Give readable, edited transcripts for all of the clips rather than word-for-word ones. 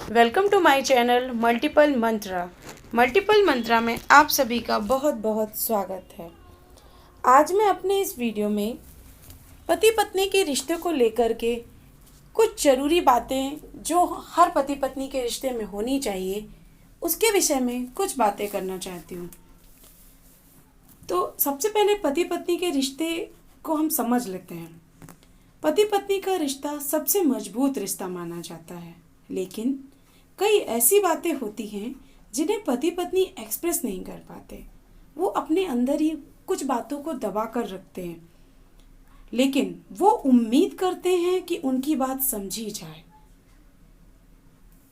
Welcome to my channel multiple Mantra. Multiple Mantra में आप सभी का बहुत बहुत स्वागत है। आज मैं अपने इस वीडियो में पति पत्नी के रिश्ते को लेकर के कुछ ज़रूरी बातें जो हर पति पत्नी के रिश्ते में होनी चाहिए उसके विषय में कुछ बातें करना चाहती हूँ। तो सबसे पहले पति पत्नी के रिश्ते को हम समझ लेते हैं। पति पत्नी का रिश्ता सबसे मजबूत रिश्ता माना जाता है, लेकिन कई ऐसी बातें होती हैं जिन्हें पति पत्नी एक्सप्रेस नहीं कर पाते। वो अपने अंदर ही कुछ बातों को दबा कर रखते हैं, लेकिन वो उम्मीद करते हैं कि उनकी बात समझी जाए।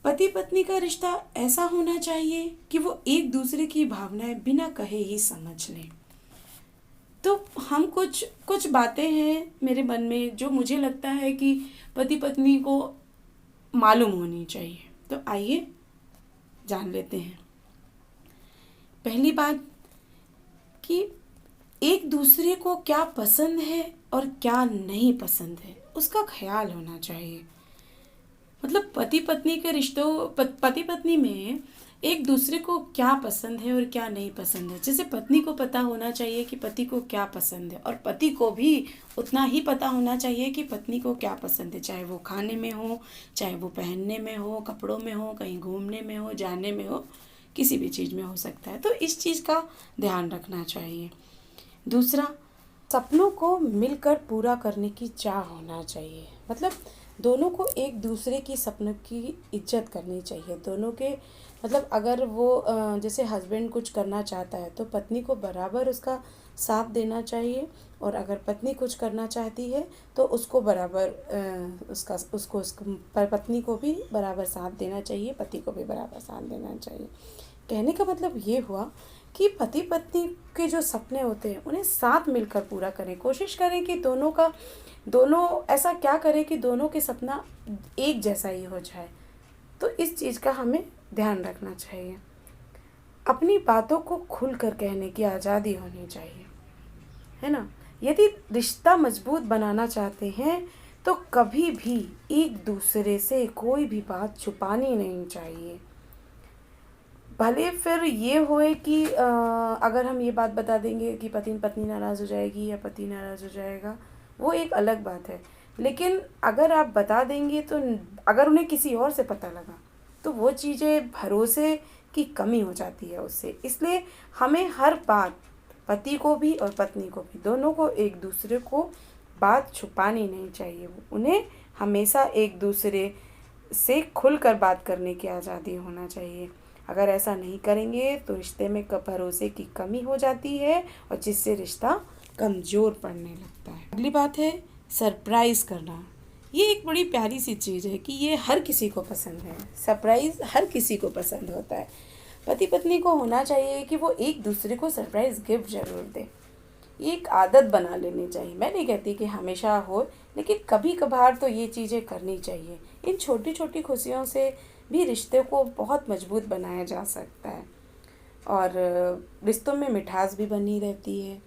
पति पत्नी का रिश्ता ऐसा होना चाहिए कि वो एक दूसरे की भावनाएं बिना कहे ही समझ लें। तो हम कुछ बातें हैं मेरे मन में जो मुझे लगता है कि पति पत्नी को मालूम होनी चाहिए। तो आइए जान लेते हैं। पहली बात कि एक दूसरे को क्या पसंद है और क्या नहीं पसंद है उसका ख्याल होना चाहिए। मतलब पति पत्नी के रिश्तों पति पत्नी में एक दूसरे को क्या पसंद है और क्या नहीं पसंद है। जैसे पत्नी को पता होना चाहिए कि पति को क्या पसंद है, और पति को भी उतना ही पता होना चाहिए कि पत्नी को क्या पसंद है, चाहे वो खाने में हो, चाहे वो पहनने में हो, कपड़ों में हो, कहीं घूमने में हो, जाने में हो, किसी भी चीज़ में हो सकता है। तो इस चीज़ का ध्यान रखना चाहिए। दूसरा, सपनों को मिलकर पूरा करने की चाह होना चाहिए। मतलब दोनों को एक दूसरे की सपनों की इज्जत करनी चाहिए। दोनों के मतलब अगर वो जैसे हस्बैंड कुछ करना चाहता है तो पत्नी को बराबर उसका साथ देना चाहिए, और अगर पत्नी कुछ करना चाहती है तो उसको बराबर पत्नी को भी बराबर साथ देना चाहिए, पति को भी बराबर साथ देना चाहिए। कहने का मतलब ये हुआ कि पति पत्नी के जो सपने होते हैं उन्हें साथ मिलकर पूरा करें। कोशिश करें कि दोनों ऐसा क्या करें कि दोनों के सपना एक जैसा ही हो जाए। तो इस चीज़ का हमें ध्यान रखना चाहिए। अपनी बातों को खुलकर कहने की आज़ादी होनी चाहिए, है ना। यदि रिश्ता मजबूत बनाना चाहते हैं तो कभी भी एक दूसरे से कोई भी बात छुपानी नहीं चाहिए। भले फिर ये होए कि अगर हम ये बात बता देंगे कि पत्नी नाराज़ हो जाएगी या पति नाराज़ हो जाएगा, वो एक अलग बात है। लेकिन अगर आप बता देंगे तो अगर उन्हें किसी और से पता लगा तो वो चीज़ें भरोसे की कमी हो जाती है उससे। इसलिए हमें हर बात, पति को भी और पत्नी को भी, दोनों को एक दूसरे को बात छुपानी नहीं चाहिए। उन्हें हमेशा एक दूसरे से खुलकर बात करने की आज़ादी होना चाहिए। अगर ऐसा नहीं करेंगे तो रिश्ते में भरोसे की कमी हो जाती है और जिससे रिश्ता कमज़ोर पड़ने लगता है। अगली बात है सरप्राइज़ करना। ये एक बड़ी प्यारी सी चीज़ है कि ये हर किसी को पसंद है। सरप्राइज़ हर किसी को पसंद होता है। पति पत्नी को होना चाहिए कि वो एक दूसरे को सरप्राइज़ गिफ्ट ज़रूर दें। ये एक आदत बना लेनी चाहिए। मैं नहीं कहती कि हमेशा हो, लेकिन कभी कभार तो ये चीज़ें करनी चाहिए। इन छोटी छोटी खुशियों से भी रिश्ते को बहुत मजबूत बनाया जा सकता है, और रिश्तों में मिठास भी बनी रहती है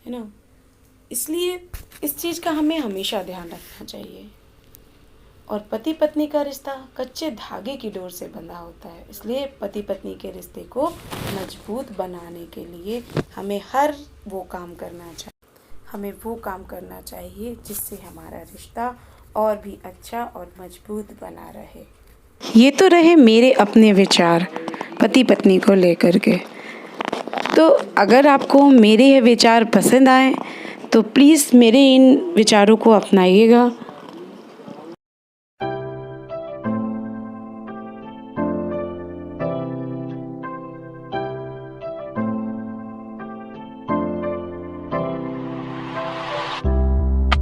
ना। इसलिए इस चीज़ का हमें हमेशा ध्यान रखना चाहिए। और पति पत्नी का रिश्ता कच्चे धागे की डोर से बंधा होता है। इसलिए पति पत्नी के रिश्ते को मजबूत बनाने के लिए हमें वो काम करना चाहिए जिससे हमारा रिश्ता और भी अच्छा और मजबूत बना रहे। ये तो रहे मेरे अपने विचार पति पत्नी को लेकर के। तो अगर आपको मेरे ये विचार पसंद आए तो प्लीज़ मेरे इन विचारों को अपनाइएगा।